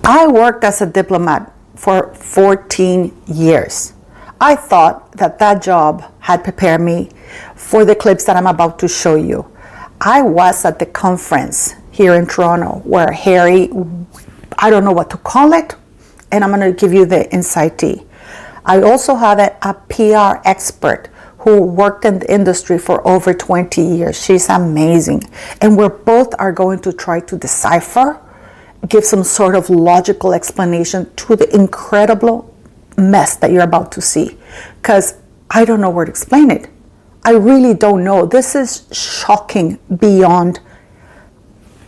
I worked as a diplomat for 14 years. I thought that that job had prepared me for the clips that I'm about to show you. I was at the conference here in Toronto where Harry, I don't know what to call it, and I'm going to give you the inside tea. I also have a PR expert who worked in the industry for over 20 years. She's amazing. And we both are going to try to decipher, give some sort of logical explanation to the incredible mess that you're about to see. Because I don't know where to explain it. I really don't know. This is shocking beyond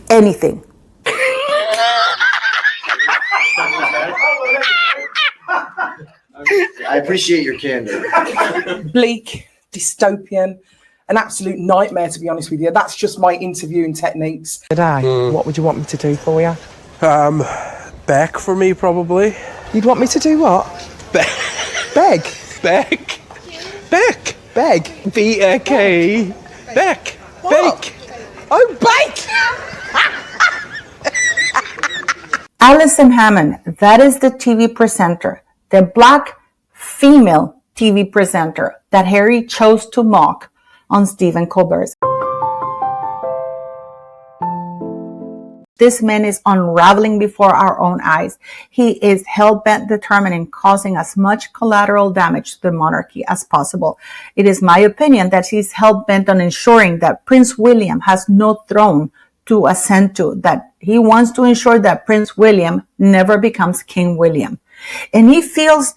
anything. I appreciate your candor. Bleak, dystopian, an absolute nightmare, to be honest with you. That's just my interviewing techniques. Today, what would you want me to do for you? Beg for me, probably. You'd want me to do what? Beg. Beg? Beg. Beg? B-A-K. Beg. What? Bake. Oh, bake! Alison Hammond, that is the TV presenter, the black female TV presenter that Harry chose to mock on Stephen Colbert's. This man is unraveling before our own eyes. He is hell-bent determined in causing as much collateral damage to the monarchy as possible. It is my opinion that he's hell-bent on ensuring that Prince William has no throne to ascend to, that he wants to ensure that Prince William never becomes King William. And he feels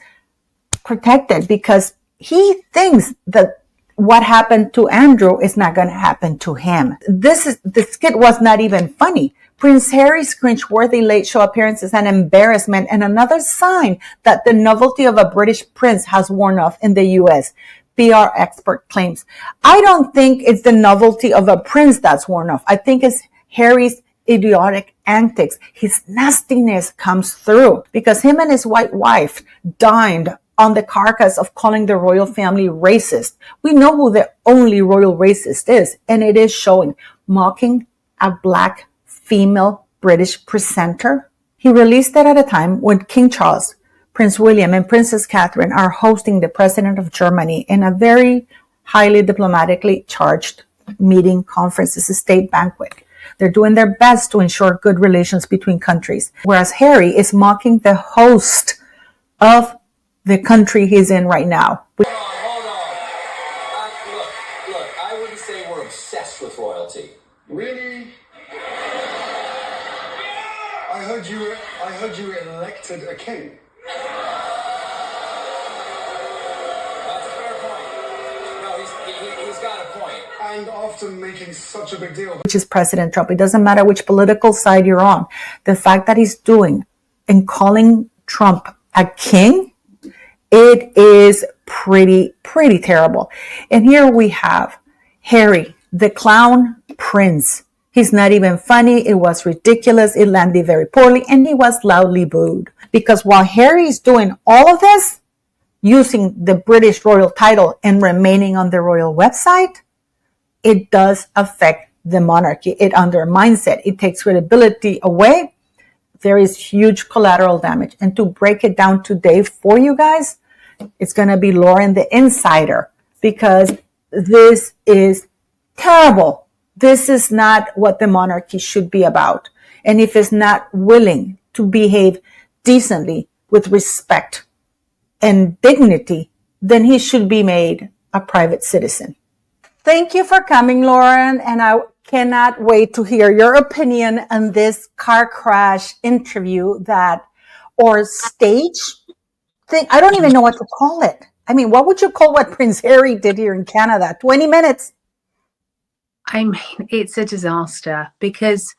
protected because he thinks that what happened to Andrew is not going to happen to him. The skit was not even funny. Prince Harry's cringe-worthy late show appearance is an embarrassment and another sign that the novelty of a British prince has worn off in the U.S., PR expert claims. I don't think it's the novelty of a prince that's worn off. I think it's Harry's idiotic antics. His nastiness comes through because him and his white wife dined on the carcass of calling the royal family racist. We know who the only royal racist is, and it is showing. Mocking a black female British presenter. He released that at a time when King Charles, Prince William, and Princess Catherine are hosting the President of Germany in a very highly diplomatically charged meeting conference. It's a state banquet. They're doing their best to ensure good relations between countries, whereas Harry is mocking the host of the country he's in right now. Hold on. Look, I wouldn't say we're obsessed with royalty. Really? I heard you were elected a king. That's a fair point. No, he's got a point. And after making such a big deal, Which is President Trump. It doesn't matter which political side you're on. The fact that he's doing and calling Trump a king, it is pretty terrible. And here we have Harry, the clown prince. He's not even funny. It was ridiculous. It landed very poorly. And he was loudly booed. Because while Harry is doing all of this, using the British royal title and remaining on the royal website, it does affect the monarchy. It undermines it. It takes credibility away. There is huge collateral damage. And to break it down today for you guys, it's going to be Lauren the Insider, because this is terrible. This is not what the monarchy should be about. And if it's not willing to behave decently with respect and dignity, then he should be made a private citizen. Thank you for coming, Lauren. And I cannot wait to hear your opinion on this car crash interview or stage thing. I don't even know what to call it. I mean, what would you call what Prince Harry did here in Canada? 20 minutes. I mean, it's a disaster because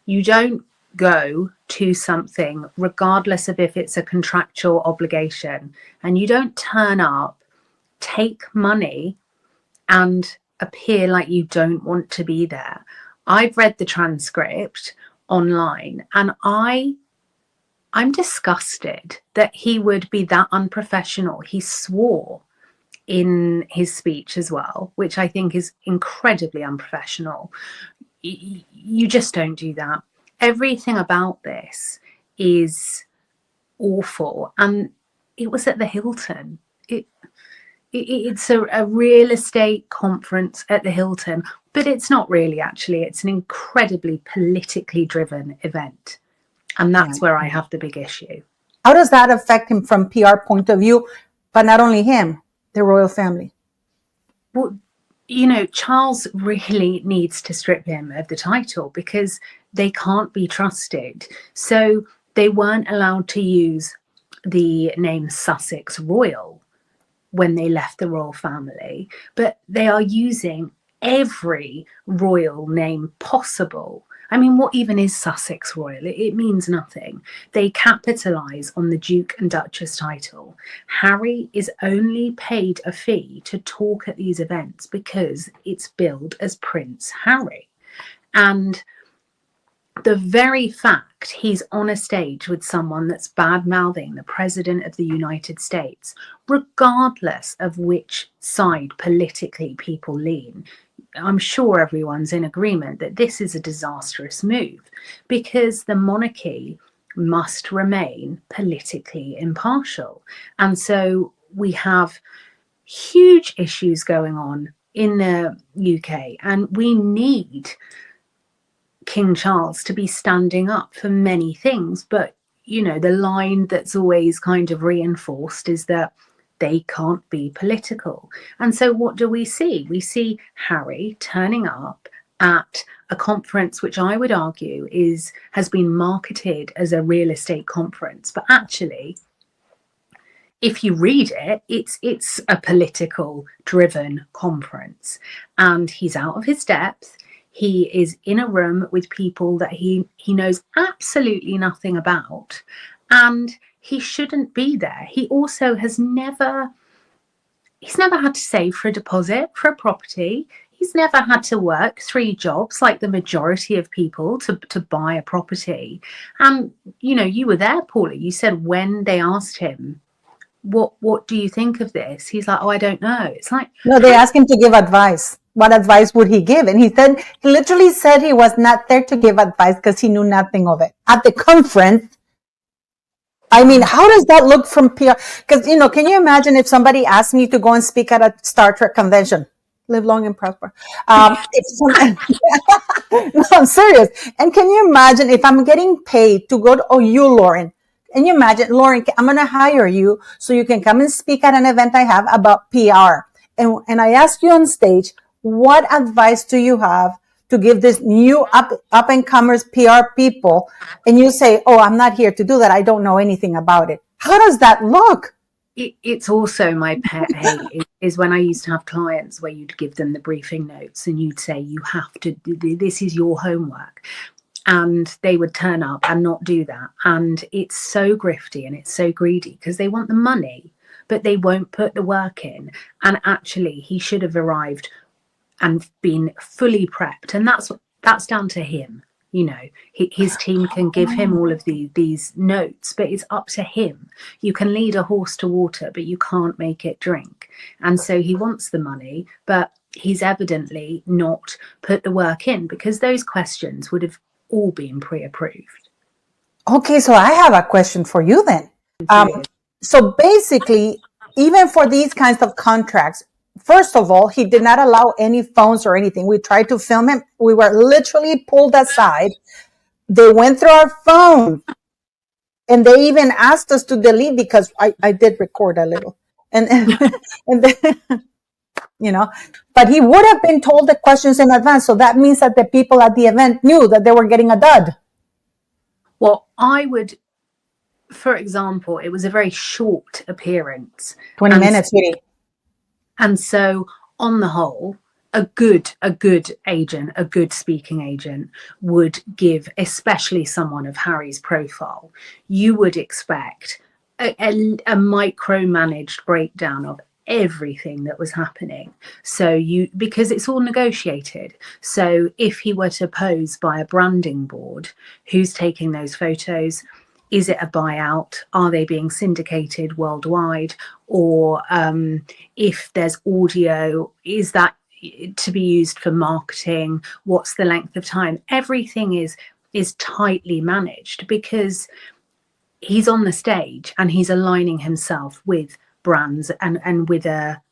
you don't go to something, regardless of if it's a contractual obligation, and you don't turn up, take money, and appear like you don't want to be there. I've read the transcript online, and I'm disgusted that he would be that unprofessional. He swore in his speech as well, which I think is incredibly unprofessional. You just don't do that. Everything about this is awful. And it was at the Hilton. It's a real estate conference at the Hilton, but it's not really, actually. It's an incredibly politically driven event. And that's where I have the big issue. How does that affect him from PR point of view? But not only him, the royal family. Well, you know, Charles really needs to strip him of the title because they can't be trusted. So they weren't allowed to use the name Sussex Royal when they left the royal family, but they are using every royal name possible. I mean, what even is Sussex Royal? It means nothing. They capitalise on the Duke and Duchess title. Harry is only paid a fee to talk at these events because it's billed as Prince Harry. And the very fact he's on a stage with someone that's bad-mouthing the President of the United States, regardless of which side politically people lean, I'm sure everyone's in agreement that this is a disastrous move because the monarchy must remain politically impartial. And so we have huge issues going on in the UK, and we need King Charles to be standing up for many things. But, you know, the line that's always kind of reinforced is that they can't be political. And so what do we see? We see Harry turning up at a conference which I would argue has been marketed as a real estate conference, but actually, if you read it, it's a political driven conference, and he's out of his depth. He is in a room with people that he knows absolutely nothing about, and he shouldn't be there. He also he's never had to save for a deposit for a property. He's never had to work 3 jobs like the majority of people to buy a property. And, you know, you were there, Paula. You said when they asked him, what do you think of this? He's like, oh, I don't know. It's like, no, they asked him to give advice. What advice would he give? And he literally said he was not there to give advice because he knew nothing of it. At the conference, I mean, how does that look from PR? Because, you know, can you imagine if somebody asked me to go and speak at a Star Trek convention? Live long and prosper. No, I'm serious. And can you imagine if I'm getting paid to go to, you, Lauren, and you imagine, Lauren, I'm going to hire you so you can come and speak at an event I have about PR. And I ask you on stage, what advice do you have to give this new up and comers PR people? And you say, oh, I'm not here to do that. I don't know anything about it. How does that look? It's also my pet hate is when I used to have clients where you'd give them the briefing notes and you'd say, you have to, this is your homework. And they would turn up and not do that. And it's so grifty and it's so greedy because they want the money, but they won't put the work in. And actually, he should have arrived and been fully prepped. And that's down to him. You know, his team can give him all of these notes, but it's up to him. You can lead a horse to water, but you can't make it drink. And so he wants the money, but he's evidently not put the work in because those questions would have all been pre-approved. Okay, so I have a question for you then. So basically, even for these kinds of contracts, first of all, he did not allow any phones or anything. We tried to film him. We were literally pulled aside. They went through our phone. And they even asked us to delete because I did record a little. And then, you know, but he would have been told the questions in advance. So that means that the people at the event knew that they were getting a dud. Well, I would, for example, it was a very short appearance. 20 minutes, really. And so, on the whole, a good agent, a good speaking agent would give, especially someone of Harry's profile, you would expect a micromanaged breakdown of everything that was happening. So because it's all negotiated. So if he were to pose by a branding board, who's taking those photos? Is it a buyout? Are they being syndicated worldwide? Or if there's audio, is that to be used for marketing? What's the length of time? Everything is tightly managed because he's on the stage and he's aligning himself with brands and with a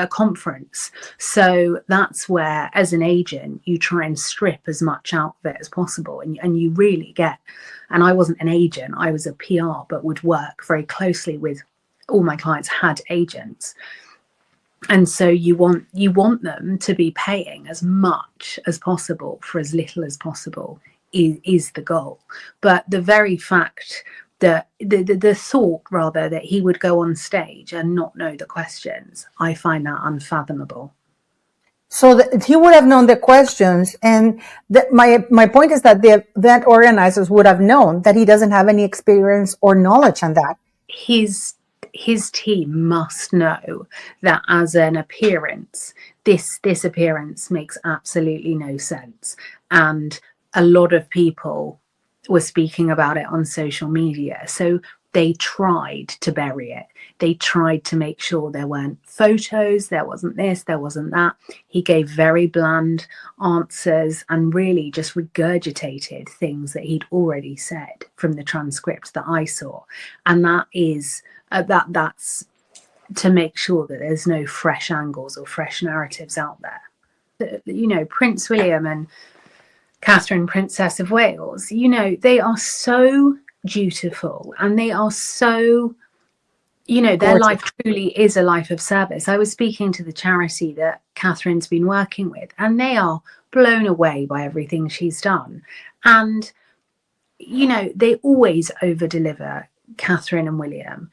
conference. So that's where, as an agent, you try and strip as much out of it as possible, and you really get. And I wasn't an agent, I was a PR, but would work very closely with all my clients had agents. And so you want them to be paying as much as possible for as little as possible is the goal. But the very fact that the thought rather that he would go on stage and not know the questions, I find that unfathomable. So that he would have known the questions, and my point is that the event organizers would have known that he doesn't have any experience or knowledge on that. His team must know that as an appearance, this appearance makes absolutely no sense. And a lot of people were speaking about it on social media. So they tried to bury it. They tried to make sure there weren't photos, there wasn't this, there wasn't that. He gave very bland answers and really just regurgitated things that he'd already said from the transcript that I saw. And that is that's to make sure that there's no fresh angles or fresh narratives out there. You know, Prince William and Catherine, Princess of Wales, you know, they are so dutiful and they are so, you know, their life truly is a life of service. I was speaking to the charity that Catherine's been working with, and they are blown away by everything she's done. And, you know, they always over-deliver, Catherine and William.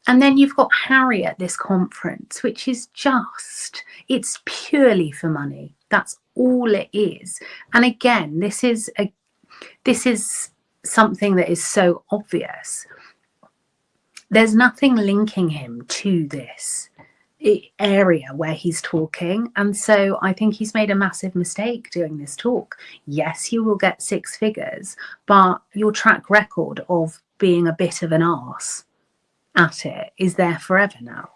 And then you've got Harry at this conference, which is just, it's purely for money. That's all it is. And again, this is something that is so obvious. There's nothing linking him to this area where he's talking. And so I think he's made a massive mistake doing this talk. Yes, you will get 6 figures, but your track record of being a bit of an arse at it is there forever now.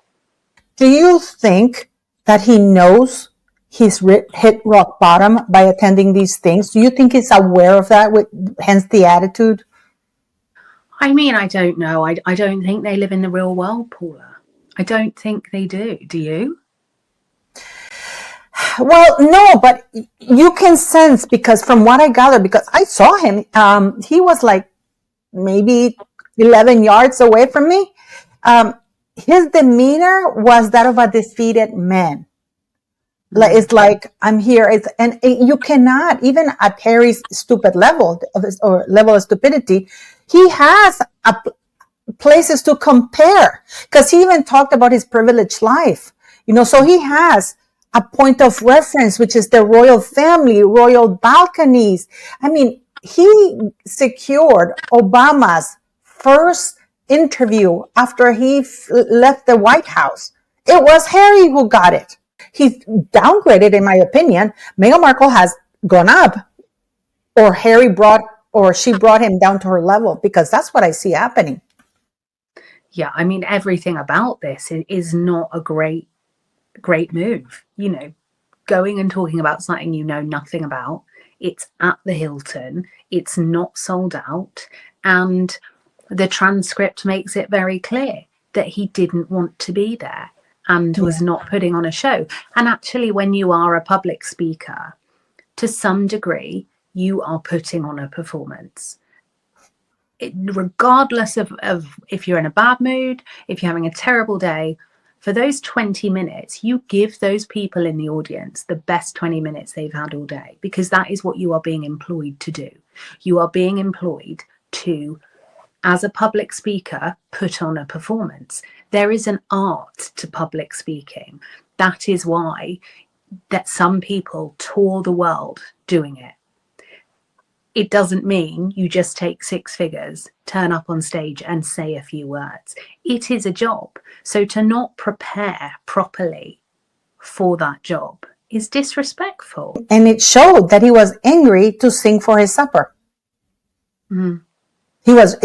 Do you think that he knows he's hit rock bottom by attending these things? Do you think he's aware of that, hence the attitude? I mean, I don't know. I don't think they live in the real world, Paula. I don't think they do. Do you? Well, no, but you can sense, because from what I gather, because I saw him, he was like maybe 11 yards away from me. His demeanor was that of a defeated man. It's like, I'm here. And you cannot, even at Harry's stupid level or level of stupidity, he has places to compare, because he even talked about his privileged life, you know, so he has a point of reference, which is the royal family, royal balconies. I mean, he secured Obama's first interview after he left the White House. It was Harry who got it. He's downgraded, in my opinion. Meghan Markle has gone up, or she brought him down to her level, because that's what I see happening. Yeah, I mean, everything about this is not a great move. You know, going and talking about something you know nothing about. It's at the Hilton. It's not sold out. And the transcript makes it very clear that he didn't want to be there and was not putting on a show. And actually, when you are a public speaker, to some degree, you are putting on a performance. Regardless of if you're in a bad mood, if you're having a terrible day, for those 20 minutes, you give those people in the audience the best 20 minutes they've had all day, because that is what you are being employed to do. You are being employed to, as a public speaker, put on a performance. There is an art to public speaking. That is why that some people tour the world doing it. It doesn't mean you just take 6 figures, turn up on stage and say a few words. It is a job. So to not prepare properly for that job is disrespectful. And it showed that he was angry to sing for his supper. Mm. Because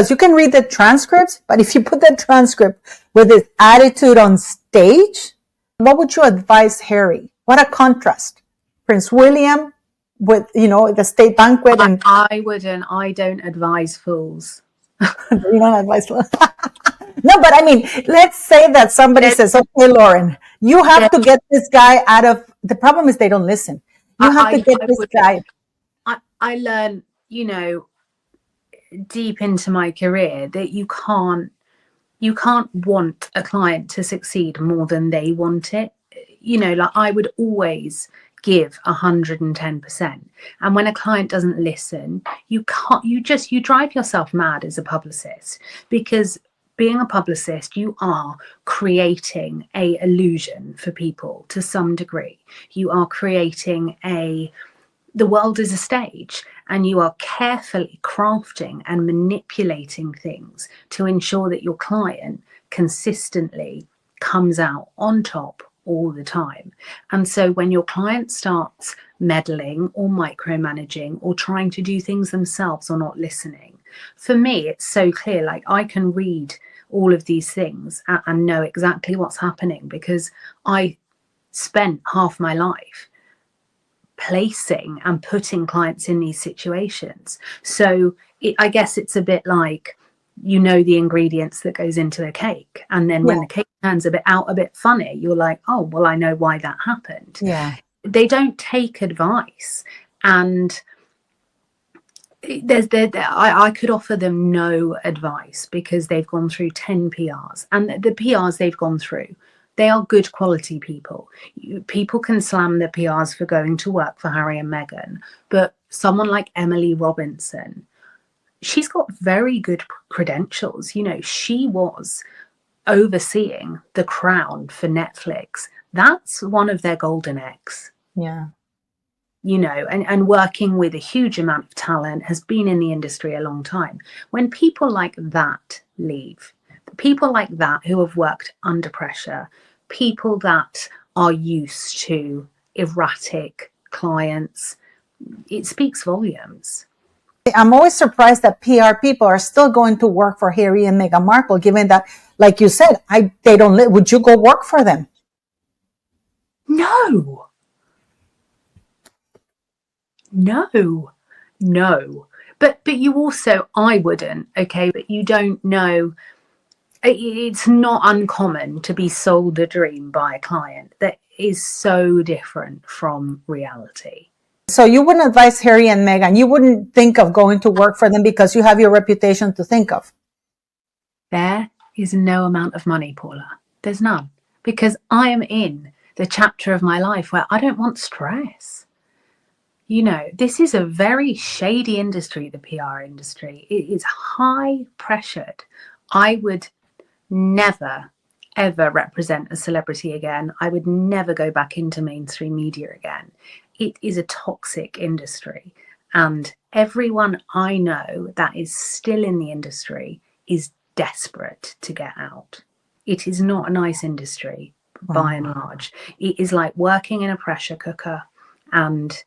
you can read the transcripts, but if you put the transcript with his attitude on stage, what would you advise Harry? What a contrast. Prince William with, the state banquet. And I wouldn't. I don't advise fools. You don't advise. No, but I mean, let's say that somebody says, okay, Lauren, you have to get this guy out of, the problem is they don't listen. You have to get this guy. I learned, deep into my career that you can't want a client to succeed more than they want it. Like I would always give 110%. And when a client doesn't listen, you drive yourself mad as a publicist, because being a publicist, you are creating a illusion for people to some degree. You are creating the world is a stage, and you are carefully crafting and manipulating things to ensure that your client consistently comes out on top all the time. And so when your client starts meddling or micromanaging or trying to do things themselves or not listening, for me, it's so clear. Like I can read all of these things and know exactly what's happening, because I spent half my life placing and putting clients in these situations. So I guess it's a bit like, the ingredients that goes into a cake, and then when the cake turns a bit funny, you're like, oh well, I know why that happened. They don't take advice, and I could offer them no advice, because they've gone through 10 PRs, and the PRs they've gone through, they are good quality people. People can slam the PRs for going to work for Harry and Meghan, but someone like Emily Robinson, she's got very good credentials. She was overseeing The Crown for Netflix. That's one of their golden eggs. And working with a huge amount of talent, has been in the industry a long time. When people like that leave, people like that who have worked under pressure, people that are used to erratic clients, it speaks volumes. I'm always surprised that PR people are still going to work for Harry and Meghan Markle, given that, like you said, they don't. Would you go work for them? No. But you also, I wouldn't. Okay, but you don't know. It's not uncommon to be sold a dream by a client that is so different from reality. So you wouldn't advise Harry and Meghan. You wouldn't think of going to work for them because you have your reputation to think of. There is no amount of money, Paula. There's none. Because I am in the chapter of my life where I don't want stress. This is a very shady industry, the PR industry. It is high pressured. I would never, ever represent a celebrity again. I would never go back into mainstream media again. It is a toxic industry, and everyone I know that is still in the industry is desperate to get out. It is not a nice industry by and large. It is like working in a pressure cooker, and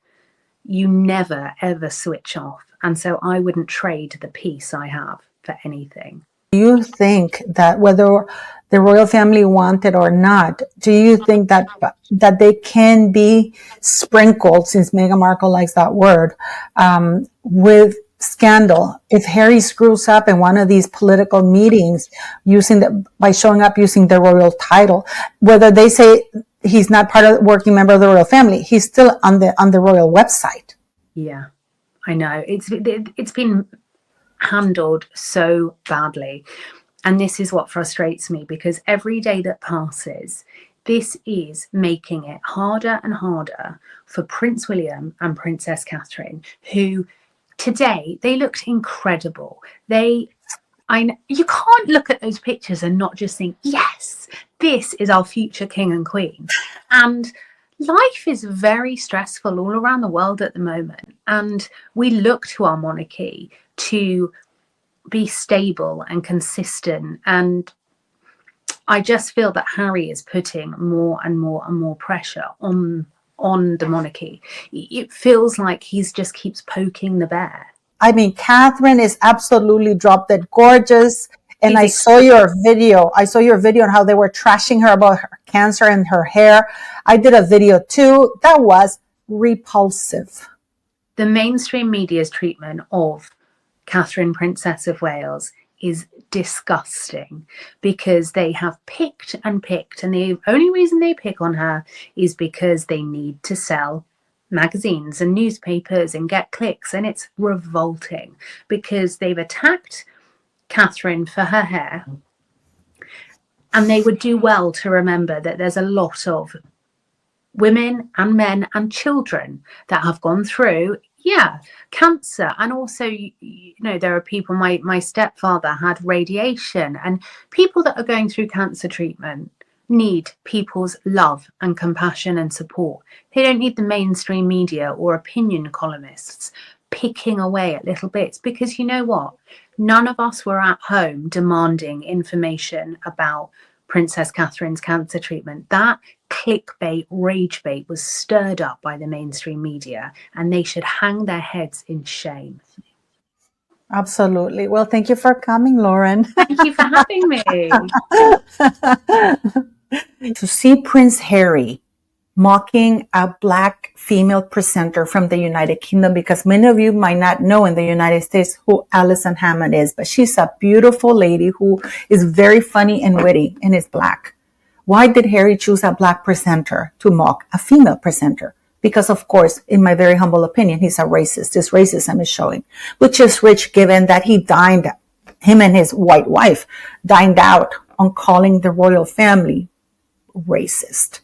you never ever switch off. And so I wouldn't trade the peace I have for anything. Do you think that whether the royal family want it or not, do you think that they can be sprinkled, since Meghan Markle likes that word, with scandal? If Harry screws up in one of these political meetings by showing up using the royal title, whether they say he's not part of the working member of the royal family, he's still on the royal website. Yeah, I know. It's been handled so badly, and this is what frustrates me, because every day that passes, this is making it harder and harder for Prince William and Princess Catherine, who today they looked incredible. You can't look at those pictures and not just think, yes, this is our future king and queen. And life is very stressful all around the world at the moment, and we look to our monarchy to be stable and consistent. And I just feel that Harry is putting more and more and more pressure on the monarchy. It feels like he's just keeps poking the bear. I mean, Catherine is absolutely drop dead gorgeous. And I saw your video on how they were trashing her about her cancer and her hair. I did a video too. That was repulsive. The mainstream media's treatment of Catherine, Princess of Wales, is disgusting, because they have picked and picked, and the only reason they pick on her is because they need to sell magazines and newspapers and get clicks. And it's revolting, because they've attacked Catherine for her hair, and they would do well to remember that there's a lot of women and men and children that have gone through cancer. And also, there are people, my stepfather had radiation, and people that are going through cancer treatment need people's love and compassion and support. They don't need the mainstream media or opinion columnists picking away at little bits, because you know what, none of us were at home demanding information about Princess Catherine's cancer treatment. That clickbait, rage bait was stirred up by the mainstream media, and they should hang their heads in shame. Absolutely. Well, thank you for coming, Lauren. Thank you for having me. To see Prince Harry mocking a Black female presenter from the United Kingdom, because many of you might not know in the United States who Alison Hammond is, but she's a beautiful lady who is very funny and witty and is Black. Why did Harry choose a Black presenter to mock a female presenter? Because, of course, in my very humble opinion, he's a racist. This racism is showing, which is rich, given that him and his white wife dined out on calling the royal family racist.